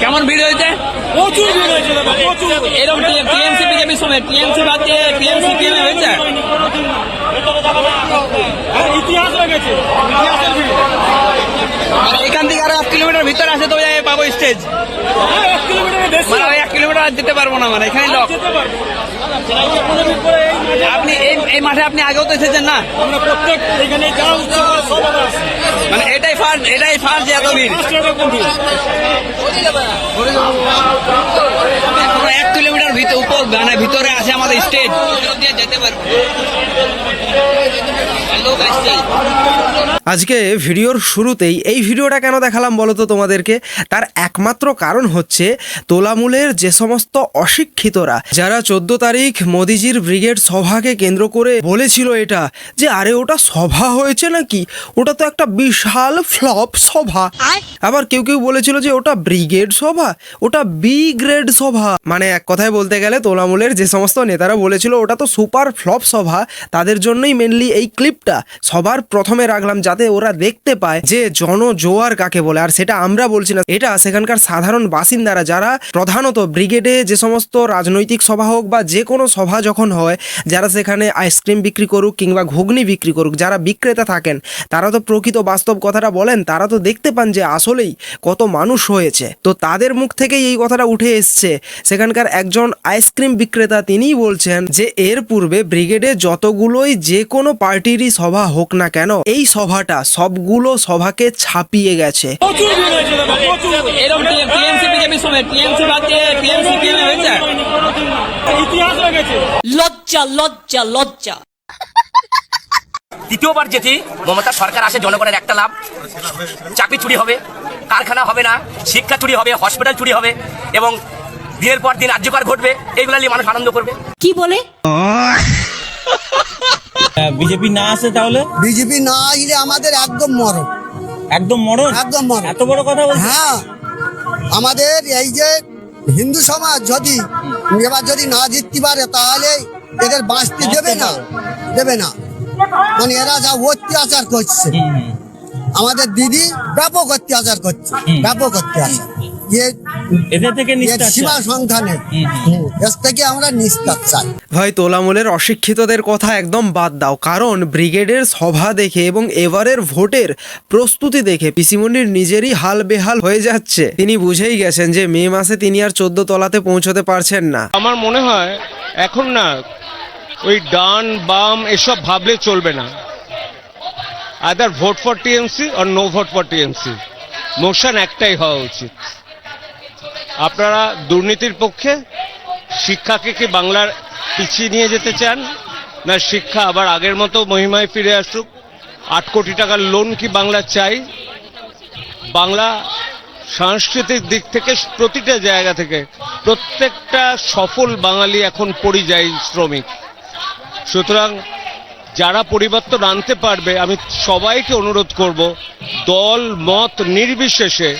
কেমন ভিড় হয়েছে? প্রচুর ভিড় হয়েছে দাদা, প্রচুর। এরকম টিএমসি বিজেপি সময় টিএমসি বাদ দিয়ে টিএমসি পিএম হয়েছে। ইতিহাস লেগেছে, ইতিহাসের ভিড়। মানে এখান থেকে আরো 1 কিলোমিটার ভিতরে আসে তো পাবো স্টেজ। হ্যাঁ, 1 কিলোমিটারের বেশি। মানে 1 কিলোমিটার আর যেতে পারবো না, মানে এখানে লক। যেতে পারবো। এই মাঠে আপনি এই মাঠে আপনি আগেও তো এসেছেন না? আমরা প্রত্যেক এখানে যারা উৎসব করে সব আমরা আসি। মানে এটাই ফার্স্ট যে এত ভিড়। ফার্স্ট এরকম ভিড়। এখনো 1 কিলোমিটার উপর মানে ভিতরে আছে আমাদের স্টেজ, দিয়ে যেতে পারবো। লোক আসছে। আজকে ভিডিওর শুরুতেই এই ভিডিওটা কেন দেখালাম বলো তো তোমাদেরকে? তার একমাত্র কারণ হচ্ছে তোলামূলের যে সমস্ত অশিক্ষিতরা যারা 14 তারিখ মোদিজির ব্রিগেড সভাকে কেন্দ্র করে বলেছিল এটা যে আরে ওটা সভা হয়েছে নাকি, ওটা তো একটা বিশাল ফ্লপ সভা। আবার কেউ কেউ বলেছিল যে ওটা ব্রিগেড সভা, ওটা বি গ্রেড সভা। মানে এক কথায় বলতে গেলে তোলামূলের যে সমস্ত নেতারা বলেছিল ওটা তো সুপার ফ্লপ সভা, তাদের জন্যই মেনলি এই ক্লিপটা সবার প্রথমে রাখলাম, যাতে ওরা দেখতে পায় যে জনজোয়ার কাকে বলে। আর সেটা আমরা বলছি না, এটা সেখানকার সাধারণ বাসিন্দারা যারা প্রধানত ব্রিগেডে যে সমস্ত রাজনৈতিক সভা হোক বা যে কোনো সভা যখন হয়, যারা সেখানে আইসক্রিম বিক্রি করুক কিংবা ঘুগনি বিক্রি করুক, যারা বিক্রেতা থাকেন তারা তো প্রকৃত বাস্তব কথাটা বলেন, তারা তো দেখতে পান যে আসলেই কত মানুষ হয়েছে। তো তাদের মুখ থেকেই এই কথাটা উঠে এসছে। সেখানকার একজন আইসক্রিম বিক্রেতা তিনিই বলছেন যে এর পূর্বে ব্রিগেডে যতগুলোই যে কোনো পার্টিরই সভা হোক না কেন, এই সভাটা সবগুলো সভাকে ছাপিয়ে গেছে। প্রচুর ভিড় হয়েছে দাদা, প্রচুর। এরকম টিএমসি বিজেপি সময় টিএমসি বাদ দিয়ে টিএমসি পিএম হয়েছে। ইতিহাস লেগেছে। লজ্জা লজ্জা লজ্জা। দ্বিতীয়বার যেটি মমতা সরকার আসে, জনগণের একটা লাভ, চাকরি চুরি হবে, কারখানা হবে না, শিক্ষা চুরি হবে, হসপিটাল চুরি হবে এবং দিনের পর দিন রাজ্যকার ঘটবে, এইগুলো নিয়ে মানুষ আনন্দ করবে। কি বলে? বিজেপি না আসে তাহলে? বিজেপি না আসলে আমাদের একদম মরণ, একদম মরণ, একদম মরণ। এত বড় কথা বলছে? হ্যাঁ, আমাদের এই যে হিন্দু সমাজ যদি এবার যদি না জিততে পারে তাহলে এদের বাঁচতে দেবে না, দেবে না। মানে এরা যা অত্যাচার করছে, আমাদের দিদি ব্যাপক অত্যাচার করছে, ব্যাপক অত্যাচার। এদের থেকে নিস্তার চাই। সীমা সংখ্যা নেই, এর থেকে আমরা নিস্তার চাই। ভাই তোলামূলের অশিক্ষিতদের কথা একদম বাদ দাও, কারণ ব্রিগেডের সভা দেখে এবং এবারের ভোটের প্রস্তুতি দেখে পিসিমনির নিজেরই হাল বেহাল হয়ে যাচ্ছে। তিনি বুঝেই গেছেন যে মে মাসে তিনি আর 14 তলাতে পৌঁছতে পারছেন না। আমার মনে হয় এখন না ওই ডান বাম এসব ভাবলে চলবে না। আদার ভোট ফর টিএমসি আর no vote for TMC, motion একটাই হওয়া উচিত। আপনারা দুর্নীতির পক্ষে? শিক্ষাকে কি বাংলার পিছিয়ে নিয়ে যেতে চান, না শিক্ষা আবার আগের মতো মহিমায় ফিরে আসুক? 8 কোটি টাকার লোন কি বাংলা চাই? বাংলা সাংস্কৃতিক দিক থেকে প্রতিটা জায়গা থেকে প্রত্যেকটা সফল বাঙালি এখন পরিযায়ী শ্রমিক। সুতরাং যারা পরিবর্তন আনতে পারবে, আমি সবাইকে অনুরোধ করব দল মত নির্বিশেষে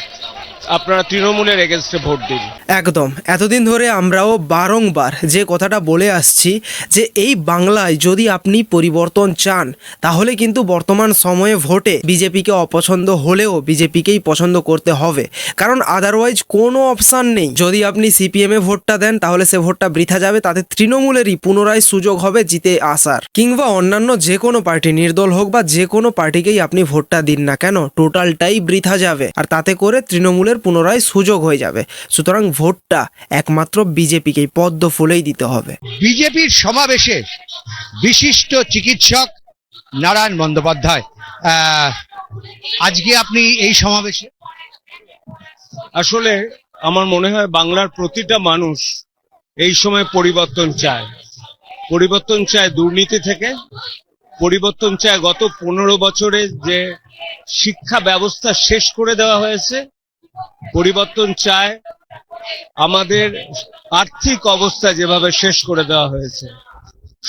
আপনারা তৃণমূলের এগেনস্টে ভোট দিন। একদম। এতদিন ধরে আমরাও বারংবার যে কথাটা বলে আসছি যে এই বাংলায় যদি আপনি পরিবর্তন চান তাহলে কিন্তু বর্তমান সময়ে ভোটে বিজেপিকে অপছন্দ হলেও বিজেপিকেই পছন্দ করতে হবে, কারণ আদারওয়াইজ কোনো অপশান নেই। যদি আপনি সিপিএমে ভোটটা দেন তাহলে সে ভোটটা বৃথা যাবে, তাতে তৃণমূলেরই পুনরায় সুযোগ হবে জিতে আসার। কিংবা অন্যান্য যে কোনো পার্টি, নির্দল হোক বা যে কোনো পার্টিকেই আপনি ভোটটা দিন না কেন, টোটালটাই বৃথা যাবে আর তাতে করে তৃণমূলের পুনরায় সুযোগ হয়ে যাবে। সুতরাং ভোটটা একমাত্র বিজেপিকেই পদ্ম ফুলেই দিতে হবে। বিজেপির সমাবেশে বিশিষ্ট চিকিৎসক নারায়ণ বন্দ্যোপাধ্যায়, আজকে আপনি এই সমাবেশে? আসলে আমার মনে হয় বাংলার প্রতিটা মানুষ এই সময় পরিবর্তন চায়। পরিবর্তন চায় দুর্নীতি থেকে, পরিবর্তন চায় গত 15 বছরে যে শিক্ষা ব্যবস্থা শেষ করে দেওয়া হয়েছে, পরিবর্তন চায় আমাদের আর্থিক অবস্থা যেভাবে শেষ করে দেওয়া হয়েছে।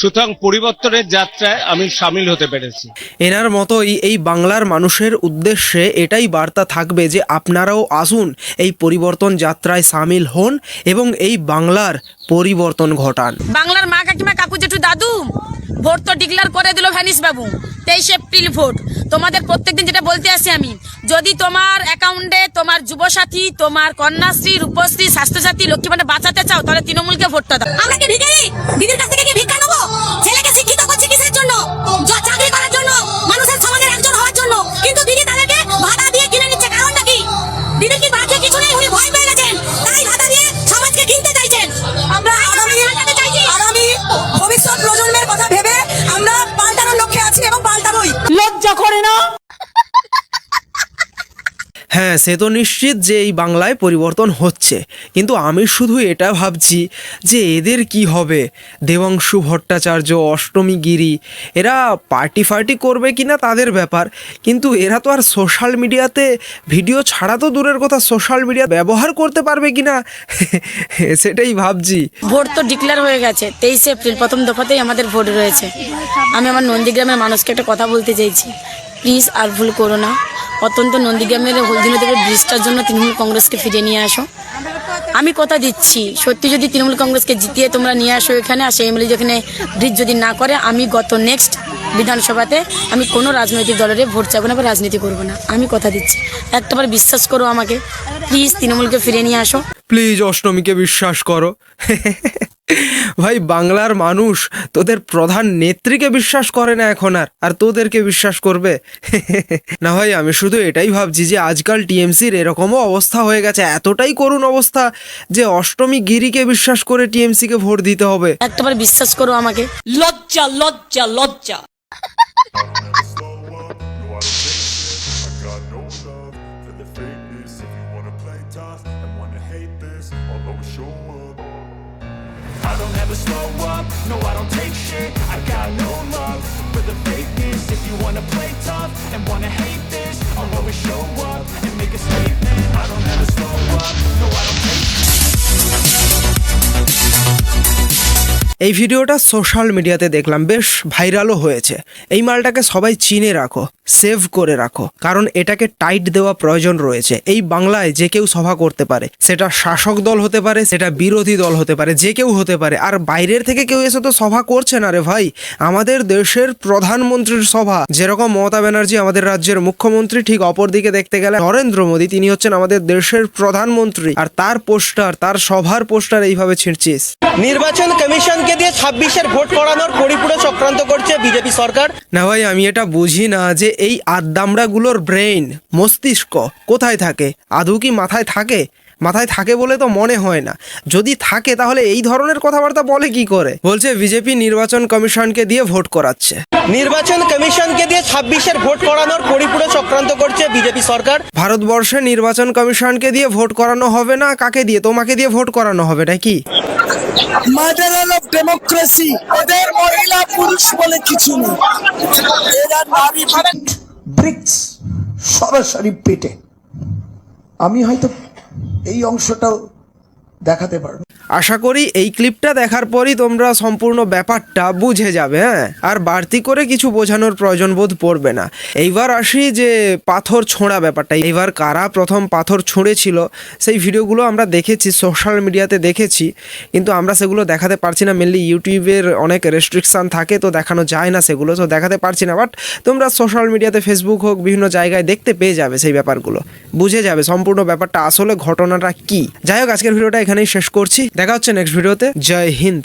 সুতরাং পরিবর্তনের যাত্রায় আমি সামিল হতে পেরেছি। এনার মতোই এই বাংলার মানুষের উদ্দেশ্যে এটাই বার্তা থাকবে যে আপনারাও আসুন, এই পরিবর্তন যাত্রায় সামিল হন এবং এই বাংলার পরিবর্তন ঘটান। বাংলার মা কাকিমা কাকু জেঠু দাদু ভোট তো ডিক্লেয়ার করে দিল ভ্যানিস বাবু, 23 এপ্রিল ভোট। তোমাদের প্রত্যেকদিন যেটা বলতে আসি আমি, যদি তোমার অ্যাকাউন্টে তোমার যুবসাথী, তোমার কন্যাশ্রী, রূপশ্রী, স্বাস্থ্যসাথী, লক্ষ্মী ভান্ডার বাঁচাতে চাও, তাহলে তৃণমূলকে ভোটটা দাও। আমরা কি ভিখারি? দিদির কাছ থেকে কি ভিক্ষা নেবো? ছেলেকে শিক্ষিত করছি কিসের জন্য? চাকরি করার জন্য, মানুষের সমাজের একজন হওয়ার জন্য। কিন্তু দিদি তাদেরকে ভাতা দিয়ে কিনে নিচ্ছে, কারণটা কি? দিদির কি বাড়ছে কিছু নেই, উনি ভয় পেয়ে গেছেন, তাই ভাতা দিয়ে সমাজকে কিনতে চাইছেন। আমরা আগামী ভবিষ্যৎ প্রজন্মের কথা ভেবে আমরা পাল্টানোর লক্ষ্যে আছি এবং পাল্টাবোই। লজ্জা করে না? হ্যাঁ, সে তো নিশ্চিত যে এই বাংলায় পরিবর্তন হচ্ছে, কিন্তু আমি শুধু এটা ভাবছি যে এদের কি হবে। দেবাংশু ভট্টাচার্য, অষ্টমী গিরি, এরা পার্টি করবে কিনা তাদের ব্যাপার, কিন্তু এরা তো আর সোশ্যাল মিডিয়াতে ভিডিও ছাড়া তো দূরের কথা, সোশ্যাল মিডিয়া ব্যবহার করতে পারবে কিনা সেটাই ভাবছি। ভোট তো ডিক্লেয়ার হয়ে গেছে, 23 এপ্রিল প্রথম দফাতেই আমাদের ভোট রয়েছে। আমি আমার নন্দীগ্রামের মানুষকে একটা কথা বলতে চাইছি, প্লিজ আর ভুল করো না। অত্যন্ত নন্দীগ্রামের হলদিনদেবের ব্রিজটার জন্য তৃণমূল কংগ্রেসকে ফিরিয়ে নিয়ে আসো। আমি কথা দিচ্ছি, সত্যি যদি তৃণমূল কংগ্রেসকে জিতিয়ে তোমরা নিয়ে আসো এখানে, আর সেই এমএলএ যেখানে ব্রিজ যদি না করে, আমি নেক্সট বিধানসভাতে আমি কোনো রাজনৈতিক দলের ভোট চাইবো না বা রাজনীতি করবো না। আমি কথা দিচ্ছি, একটাবার বিশ্বাস করো আমাকে, প্লিজ তৃণমূলকে ফিরিয়ে নিয়ে আসো। প্লিজ অষ্টমীকে বিশ্বাস করো। ভাই, বাংলার মানুষ তোদের প্রধান নেত্রীকে বিশ্বাস করে না এখন, আর তোদেরকে বিশ্বাস করবে? না ভাই, আমি শুধু এটাই ভাবছি যে আজকাল টিএমসির এরকমও অবস্থা হয়ে গেছে, এতটাই করুণ অবস্থা যে অষ্টমী গিরিকে বিশ্বাস করে টিএমসিকে ভোট দিতে হবে। একটাবার বিশ্বাস করো আমাকে। লজ্জা লজ্জা লজ্জা। I don't ever slow up, no I don't take shit. I got no love for the fakeness. If you wanna play tough and wanna hate this, I'll always show up and make a statement. I don't ever slow up, no I don't take shit. এই ভিডিওটা social মিডিয়াতে দেখলাম, বেশ ভাইরালও হয়েছে। এই মালটাকে সবাই চিনে রাখো, সেভ করে রাখো, কারণ এটাকে টাইট দেওয়া প্রয়োজন রয়েছে। এই বাংলায় যে কেউ সভা করতে পারে, সেটা শাসক দল হতে পারে, সেটা বিরোধী দল হতে পারে, যে কেউ হতে পারে। আর বাইরের থেকে কেউ এসে তো সভা করছে না রে ভাই, আমাদের দেশের প্রধানমন্ত্রীর সভা। যেরকম মমতা ব্যানার্জি আমাদের রাজ্যের মুখ্যমন্ত্রী, ঠিক অপরদিকে দেখতে গেলে নরেন্দ্র মোদী, তিনি হচ্ছেন আমাদের দেশের প্রধানমন্ত্রী, আর তার পোস্টার, তার সভার পোস্টার এইভাবে ছিঁড়ছিস। নির্বাচন কমিশনকে দিয়ে 26-এর ভোট করানোর পরিপূর্ণ চক্রান্ত করছে বিজেপি সরকার। না ভাই, আমি এটা বুঝি না যে এই আদ্দামড়াগুলোর ব্রেইন, মস্তিষ্ক কোথায় থাকে? আদৌ কি মাথায় থাকে? মাথায় থাকে বলে তো মনে হয় না। যদি থাকে তাহলে এই ধরনের কথাবার্তা বলে কি করে? বলছে বিজেপি নির্বাচন কমিশনকে দিয়ে ভোট করাচ্ছে। নির্বাচন কমিশনকে দিয়ে 26-এর ভোট করানোর পরিপূর্ণ চক্রান্ত করছে বিজেপি সরকার। ভারতবর্ষে নির্বাচন কমিশনকে দিয়ে ভোট করানো হবে না, কাকে দিয়ে? তোমাকে দিয়ে ভোট করানো হবে নাকি? মাদার অফ ডেমোক্রেসি, এদের মহিলা পুরুষ বলে কিছু নেই, এরা নারী। ব্রিক্স সরাসরি পেটে। আমি হয়তো এই অংশটাও দেখাতে পারবো। আশা করি এই ক্লিপটা দেখার পরই তোমরা সম্পূর্ণ ব্যাপারটা বুঝে যাবে। হ্যাঁ, আর বাড়তি করে কিছু বোঝানোর প্রয়োজন বোধ পড়বে না। এইবার আসি যে পাথর ছোঁড়া ব্যাপারটা। এইবার কারা প্রথম পাথর ছুঁড়েছিল সেই ভিডিওগুলো আমরা দেখেছি, সোশ্যাল মিডিয়াতে দেখেছি, কিন্তু আমরা সেগুলো দেখাতে পারছি না। মেনলি ইউটিউবের অনেক রেস্ট্রিকশান থাকে, তো দেখানো যায় না সেগুলো, তো দেখাতে পারছি না। বাট তোমরা সোশ্যাল মিডিয়াতে, ফেসবুক হোক, বিভিন্ন জায়গায় দেখতে পেয়ে যাবে সেই ব্যাপারগুলো, বুঝে যাবে সম্পূর্ণ ব্যাপারটা, আসলে ঘটনাটা কি। যাই হোক, আজকের ভিডিওটা এখানেই শেষ করছি। দেখা হচ্ছে নেক্সট ভিডিওতে। জয় হিন্দ।